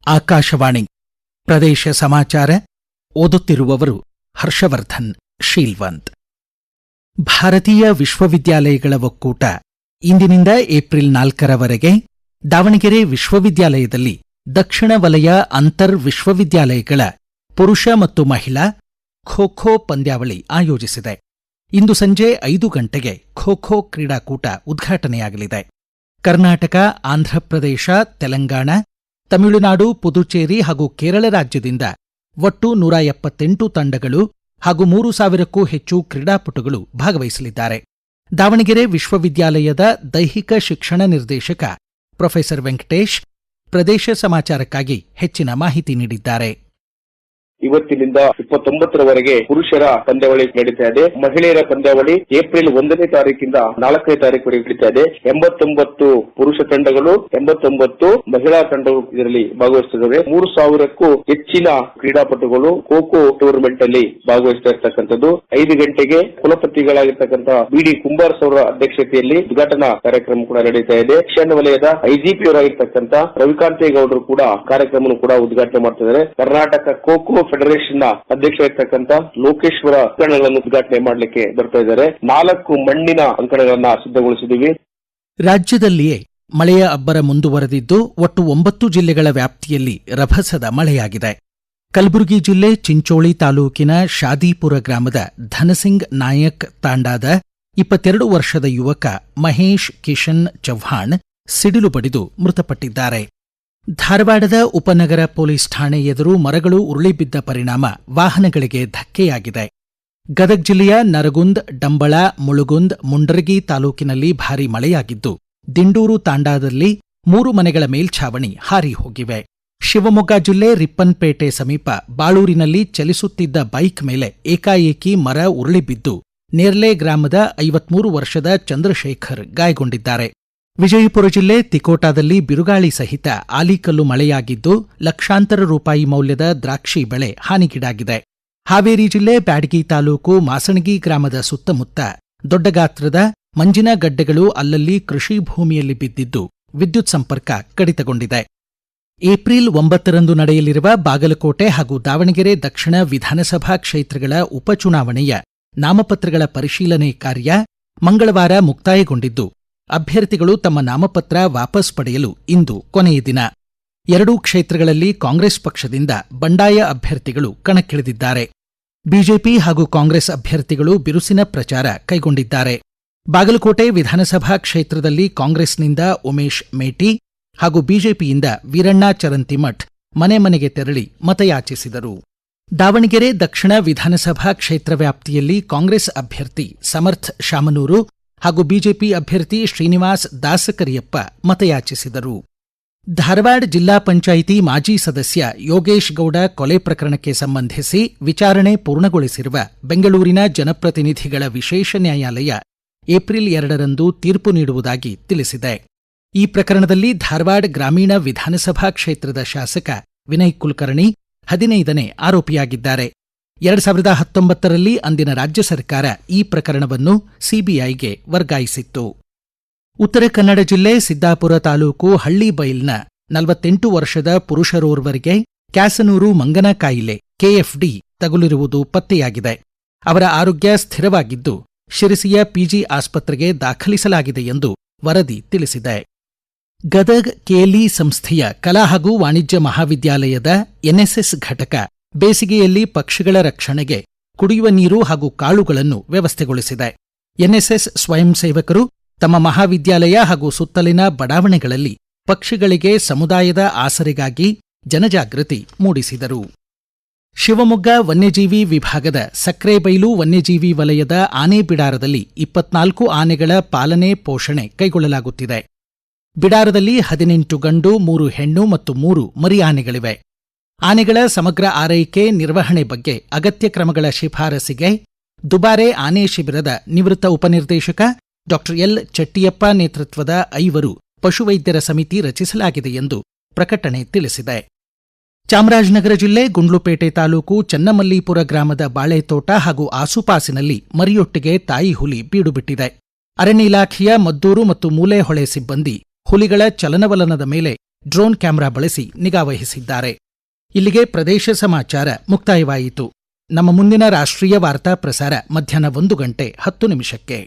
ಆಕಾಶವಾಣಿ ಪ್ರದೇಶ ಸಮಾಚಾರ ಓದುತ್ತಿರುವವರು ಹರ್ಷವರ್ಧನ್ ಶೀಲ್ವಂತ್. ಭಾರತೀಯ ವಿಶ್ವವಿದ್ಯಾಲಯಗಳ ಒಕ್ಕೂಟ ಇಂದಿನಿಂದ ಏಪ್ರಿಲ್ 4ರವರೆಗೆ ದಾವಣಗೆರೆ ವಿಶ್ವವಿದ್ಯಾಲಯದಲ್ಲಿ ದಕ್ಷಿಣ ವಲಯ ಅಂತರ್ ವಿಶ್ವವಿದ್ಯಾಲಯಗಳ ಪುರುಷ ಮತ್ತು ಮಹಿಳಾ ಖೋ-ಖೋ ಪಂದ್ಯಾವಳಿ ಆಯೋಜಿಸಿದೆ. ಇಂದು ಸಂಜೆ 5 ಗಂಟೆಗೆ ಖೋ-ಖೋ ಕ್ರೀಡಾಕೂಟ ಉದ್ಘಾಟನೆಯಾಗಲಿದೆ. ಕರ್ನಾಟಕ, ಆಂಧ್ರಪ್ರದೇಶ, ತೆಲಂಗಾಣ, ತಮಿಳುನಾಡು, ಪುದುಚೇರಿ ಹಾಗೂ ಕೇರಳ ರಾಜ್ಯದಿಂದ ಒಟ್ಟು 178 ತಂಡಗಳು ಹಾಗೂ 3,000ಕ್ಕೂ ಹೆಚ್ಚು ಕ್ರೀಡಾಪಟುಗಳು ಭಾಗವಹಿಸಲಿದ್ದಾರೆ. ದಾವಣಗೆರೆ ವಿಶ್ವವಿದ್ಯಾಲಯದ ದೈಹಿಕ ಶಿಕ್ಷಣ ನಿರ್ದೇಶಕ ಪ್ರೊಫೆಸರ್ ವೆಂಕಟೇಶ್ ಪ್ರದೇಶ ಸಮಾಚಾರಕ್ಕಾಗಿ ಹೆಚ್ಚಿನ ಮಾಹಿತಿ ನೀಡಿದ್ದಾರೆ. ಇವತ್ತಿನಿಂದ 29ರವರೆಗೆ ಪುರುಷರ ಪಂದ್ಯಾವಳಿ ನಡೀತಾ ಇದೆ. ಮಹಿಳೆಯರ ಪಂದ್ಯಾವಳಿ ಏಪ್ರಿಲ್ 1ನೇ ತಾರೀಕಿಂದ 4ನೇ ತಾರೀಕುವರೆಗೆ ನಡೀತಾ ಇದೆ. 89 ಪುರುಷ ತಂಡಗಳು, 89 ಮಹಿಳಾ ತಂಡಗಳು ಇದರಲ್ಲಿ ಭಾಗವಹಿಸುತ್ತಿವೆ. 3,000ಕ್ಕೂ ಹೆಚ್ಚಿನ ಕ್ರೀಡಾಪಟುಗಳು ಖೋ-ಖೋ ಟೂರ್ನಮೆಂಟ್ ಅಲ್ಲಿ ಭಾಗವಹಿಸ್ತಾ ಇರ್ತಕ್ಕಂಥದ್ದು. 5 ಗಂಟೆಗೆ ಕುಲಪತಿಗಳಾಗಿರ್ತಕ್ಕಂಥ ಬಿ.ಡಿ. ಕುಂಬಾರ್ಸ್ ಅವರ ಅಧ್ಯಕ್ಷತೆಯಲ್ಲಿ ಉದ್ಘಾಟನಾ ಕಾರ್ಯಕ್ರಮ ಕೂಡ ನಡೀತಾ ಇದೆ. ಈಶಾನ್ಯ ವಲಯದ ಐಜಿಪಿ ಅವರಾಗಿರ್ತಕ್ಕಂಥ ರವಿಕಾಂತೇಗೌಡರು ಕೂಡ ಕಾರ್ಯಕ್ರಮ ಕೂಡ ಉದ್ಘಾಟನೆ ಮಾಡ್ತಿದ್ದಾರೆ. ಕರ್ನಾಟಕ ಖೋ-ಖೋ ಫೆಡರೇಷನ್ ಅಧ್ಯಕ್ಷರಾಗಿರ್ತಕ್ಕಂಥ ಲೋಕೇಶ್ವರ ಅಂಕಣಗಳನ್ನು ಉದ್ಘಾಟನೆ ಮಾಡಲಿಕ್ಕೆ ಬರ್ತಾ ಇದ್ದಾರೆ. 4 ಮಣ್ಣಿನ ಅಂಕಣಗಳನ್ನ ಸಿದ್ಧಗೊಳಿಸಿದ್ದೀವಿ. ರಾಜ್ಯದಲ್ಲಿಯೇ ಮಳೆಯ ಅಬ್ಬರ ಮುಂದುವರೆದಿದ್ದು ಒಟ್ಟು 9 ಜಿಲ್ಲೆಗಳ ವ್ಯಾಪ್ತಿಯಲ್ಲಿ ರಭಸದ ಮಳೆಯಾಗಿದೆ. ಕಲಬುರಗಿ ಜಿಲ್ಲೆ ಚಿಂಚೋಳಿ ತಾಲೂಕಿನ ಶಾದಿಪುರ ಗ್ರಾಮದ ಧನಸಿಂಗ್ ನಾಯಕ್ ತಾಂಡಾದ 22 ವರ್ಷದ ಯುವಕ ಮಹೇಶ್ ಕಿಶನ್ ಚವ್ಹಾಣ್ ಸಿಡಿಲು ಬಡಿದು ಮೃತಪಟ್ಟಿದ್ದಾರೆ. ಧಾರವಾಡದ ಉಪನಗರ ಪೊಲೀಸ್ ಠಾಣೆ ಎದುರು ಮರಗಳು ಉರುಳಿಬಿದ್ದ ಪರಿಣಾಮ ವಾಹನಗಳಿಗೆ ಧಕ್ಕೆಯಾಗಿದೆ. ಗದಗ ಜಿಲ್ಲೆಯ ನರಗುಂದ್, ಡಂಬಳ, ಮುಳುಗುಂದ್, ಮುಂಡರಗಿ ತಾಲೂಕಿನಲ್ಲಿ ಭಾರೀ ಮಳೆಯಾಗಿದ್ದು ದಿಂಡೂರು ತಾಂಡಾದಲ್ಲಿ 3 ಮನೆಗಳ ಮೇಲ್ಛಾವಣಿ ಹಾರಿ ಹೋಗಿವೆ. ಶಿವಮೊಗ್ಗ ಜಿಲ್ಲೆ ರಿಪ್ಪನ್ಪೇಟೆ ಸಮೀಪ ಬಾಳೂರಿನಲ್ಲಿ ಚಲಿಸುತ್ತಿದ್ದ ಬೈಕ್ ಮೇಲೆ ಏಕಾಏಕಿ ಮರ ಉರುಳಿಬಿದ್ದು ನೇರ್ಲೆ ಗ್ರಾಮದ 53 ವರ್ಷದ ಚಂದ್ರಶೇಖರ್ ಗಾಯಗೊಂಡಿದ್ದಾರೆ. ವಿಜಯಪುರ ಜಿಲ್ಲೆ ತಿಕೋಟಾದಲ್ಲಿ ಬಿರುಗಾಳಿ ಸಹಿತ ಆಲಿಕಲ್ಲು ಮಳೆಯಾಗಿದ್ದು ಲಕ್ಷಾಂತರ ರೂಪಾಯಿ ಮೌಲ್ಯದ ದ್ರಾಕ್ಷಿ ಬೆಳೆ ಹಾನಿಗೀಡಾಗಿದೆ. ಹಾವೇರಿ ಜಿಲ್ಲೆ ಬ್ಯಾಡಗಿ ತಾಲೂಕು ಮಾಸಣಗಿ ಗ್ರಾಮದ ಸುತ್ತಮುತ್ತ ದೊಡ್ಡ ಗಾತ್ರದ ಮಂಜಿನ ಗಡ್ಡೆಗಳು ಅಲ್ಲಲ್ಲಿ ಕೃಷಿ ಭೂಮಿಯಲ್ಲಿ ಬಿದ್ದಿದ್ದು ವಿದ್ಯುತ್ ಸಂಪರ್ಕ ಕಡಿತಗೊಂಡಿದೆ. ಏಪ್ರಿಲ್ 9ರಂದು ನಡೆಯಲಿರುವ ಬಾಗಲಕೋಟೆ ಹಾಗೂ ದಾವಣಗೆರೆ ದಕ್ಷಿಣ ವಿಧಾನಸಭಾ ಕ್ಷೇತ್ರಗಳ ಉಪಚುನಾವಣೆಯ ನಾಮಪತ್ರಗಳ ಪರಿಶೀಲನೆ ಕಾರ್ಯ ಮಂಗಳವಾರ ಮುಕ್ತಾಯಗೊಂಡಿದ್ದು ಅಭ್ಯರ್ಥಿಗಳು ತಮ್ಮ ನಾಮಪತ್ರ ವಾಪಸ್ ಪಡೆಯಲು ಇಂದು ಕೊನೆಯ ದಿನ. 2 ಕ್ಷೇತ್ರಗಳಲ್ಲಿ ಕಾಂಗ್ರೆಸ್ ಪಕ್ಷದಿಂದ ಬಂಡಾಯ ಅಭ್ಯರ್ಥಿಗಳು ಕಣಕ್ಕಿಳಿದಿದ್ದಾರೆ. ಬಿಜೆಪಿ ಹಾಗೂ ಕಾಂಗ್ರೆಸ್ ಅಭ್ಯರ್ಥಿಗಳು ಬಿರುಸಿನ ಪ್ರಚಾರ ಕೈಗೊಂಡಿದ್ದಾರೆ. ಬಾಗಲಕೋಟೆ ವಿಧಾನಸಭಾ ಕ್ಷೇತ್ರದಲ್ಲಿ ಕಾಂಗ್ರೆಸ್ನಿಂದ ಉಮೇಶ್ ಮೇಟಿ ಹಾಗೂ ಬಿಜೆಪಿಯಿಂದ ವೀರಣ್ಣ ಚರಂತಿಮಠ್ ಮನೆ ಮನೆಗೆ ತೆರಳಿ ಮತಯಾಚಿಸಿದರು. ದಾವಣಗೆರೆ ದಕ್ಷಿಣ ವಿಧಾನಸಭಾ ಕ್ಷೇತ್ರ ವ್ಯಾಪ್ತಿಯಲ್ಲಿ ಕಾಂಗ್ರೆಸ್ ಅಭ್ಯರ್ಥಿ ಸಮರ್ಥ್ ಶಾಮನೂರು ಹಾಗೂ ಬಿಜೆಪಿ ಅಭ್ಯರ್ಥಿ ಶ್ರೀನಿವಾಸ್ ದಾಸಕರಿಯಪ್ಪ ಮತಯಾಚಿಸಿದರು. ಧಾರವಾಡ ಜಿಲ್ಲಾ ಪಂಚಾಯಿತಿ ಮಾಜಿ ಸದಸ್ಯ ಯೋಗೇಶ್ ಗೌಡ ಕೊಲೆ ಪ್ರಕರಣಕ್ಕೆ ಸಂಬಂಧಿಸಿ ವಿಚಾರಣೆ ಪೂರ್ಣಗೊಳಿಸಿರುವ ಬೆಂಗಳೂರಿನ ಜನಪ್ರತಿನಿಧಿಗಳ ವಿಶೇಷ ನ್ಯಾಯಾಲಯ ಏಪ್ರಿಲ್ 2ರಂದು ತೀರ್ಪು ನೀಡುವುದಾಗಿ ತಿಳಿಸಿದೆ. ಈ ಪ್ರಕರಣದಲ್ಲಿ ಧಾರವಾಡ ಗ್ರಾಮೀಣ ವಿಧಾನಸಭಾ ಕ್ಷೇತ್ರದ ಶಾಸಕ ವಿನಯ್ ಕುಲಕರ್ಣಿ 15ನೇ ಆರೋಪಿಯಾಗಿದ್ದಾರೆ. 2019ರಲ್ಲಿ ಅಂದಿನ ರಾಜ್ಯ ಸರ್ಕಾರ ಈ ಪ್ರಕರಣವನ್ನು ಸಿಬಿಐಗೆ ವರ್ಗಾಯಿಸಿತ್ತು. ಉತ್ತರ ಕನ್ನಡ ಜಿಲ್ಲೆ ಸಿದ್ದಾಪುರ ತಾಲೂಕು ಹಳ್ಳಿಬೈಲ್ನ 48 ವರ್ಷದ ಪುರುಷರೋರ್ವರಿಗೆ ಕ್ಯಾಸನೂರು ಮಂಗನ ಕಾಯಿಲೆ ಕೆಎಫ್ಡಿ ತಗುಲಿರುವುದು ಪತ್ತೆಯಾಗಿದೆ. ಅವರ ಆರೋಗ್ಯ ಸ್ಥಿರವಾಗಿದ್ದು ಶಿರಸಿಯ ಪಿಜಿ ಆಸ್ಪತ್ರೆಗೆ ದಾಖಲಿಸಲಾಗಿದೆ ಎಂದು ವರದಿ ತಿಳಿಸಿದೆ. ಗದಗ್ ಕೆಎಲ್ಇ ಸಂಸ್ಥೆಯ ಕಲಾ ಹಾಗೂ ವಾಣಿಜ್ಯ ಮಹಾವಿದ್ಯಾಲಯದ ಎನ್ಎಸ್ಎಸ್ ಘಟಕ ಬೇಸಿಗೆಯಲ್ಲಿ ಪಕ್ಷಿಗಳ ರಕ್ಷಣೆಗೆ ಕುಡಿಯುವ ನೀರು ಹಾಗೂ ಕಾಳುಗಳನ್ನು ವ್ಯವಸ್ಥೆಗೊಳಿಸಿದೆ. ಎನ್ಎಸ್ಎಸ್ ಸ್ವಯಂ ಸೇವಕರು ತಮ್ಮ ಮಹಾವಿದ್ಯಾಲಯ ಹಾಗೂ ಸುತ್ತಲಿನ ಬಡಾವಣೆಗಳಲ್ಲಿ ಪಕ್ಷಿಗಳಿಗೆ ಸಮುದಾಯದ ಆಸರೆಗಾಗಿ ಜನಜಾಗೃತಿ ಮೂಡಿಸಿದರು. ಶಿವಮೊಗ್ಗ ವನ್ಯಜೀವಿ ವಿಭಾಗದ ಸಕ್ರೆಬೈಲು ವನ್ಯಜೀವಿ ವಲಯದ ಆನೆ ಬಿಡಾರದಲ್ಲಿ 24 ಆನೆಗಳ ಪಾಲನೆ ಪೋಷಣೆ ಕೈಗೊಳ್ಳಲಾಗುತ್ತಿದೆ. ಬಿಡಾರದಲ್ಲಿ 18 ಗಂಡು, 3 ಹೆಣ್ಣು ಮತ್ತು 3 ಮರಿ ಆನೆಗಳಿವೆ. ಆನೆಗಳ ಸಮಗ್ರ ಆರೈಕೆ ನಿರ್ವಹಣೆ ಬಗ್ಗೆ ಅಗತ್ಯ ಕ್ರಮಗಳ ಶಿಫಾರಸಿಗೆ ದುಬಾರೆ ಆನೆ ಶಿಬಿರದ ನಿವೃತ್ತ ಉಪನಿರ್ದೇಶಕ ಡಾ ಎಲ್ ಚಟ್ಟಿಯಪ್ಪ ನೇತೃತ್ವದ 5 ಪಶುವೈದ್ಯರ ಸಮಿತಿ ರಚಿಸಲಾಗಿದೆ ಎಂದು ಪ್ರಕಟಣೆ ತಿಳಿಸಿದೆ. ಚಾಮರಾಜನಗರ ಜಿಲ್ಲೆ ಗುಂಡ್ಲುಪೇಟೆ ತಾಲೂಕು ಚನ್ನಮಲ್ಲಿಪುರ ಗ್ರಾಮದ ಬಾಳೆತೋಟ ಹಾಗೂ ಆಸುಪಾಸಿನಲ್ಲಿ ಮರಿಯೊಟ್ಟಿಗೆ ತಾಯಿ ಹುಲಿ ಬೀಡುಬಿಟ್ಟಿದೆ. ಅರಣ್ಯ ಇಲಾಖೆಯ ಮದ್ದೂರು ಮತ್ತು ಮೂಲೆಹೊಳೆ ಸಿಬ್ಬಂದಿ ಹುಲಿಗಳ ಚಲನವಲನದ ಮೇಲೆ ಡ್ರೋನ್ ಕ್ಯಾಮೆರಾ ಬಳಸಿ ನಿಗಾವಹಿಸಿದ್ದಾರೆ. ಇಲ್ಲಿಗೆ ಪ್ರದೇಶ ಸಮಾಚಾರ ಮುಕ್ತಾಯವಾಯಿತು. ನಮ್ಮ ಮುಂದಿನ ರಾಷ್ಟ್ರೀಯ ವಾರ್ತಾ ಪ್ರಸಾರ ಮಧ್ಯಾಹ್ನ 1:10 ನಿಮಿಷಕ್ಕೆ.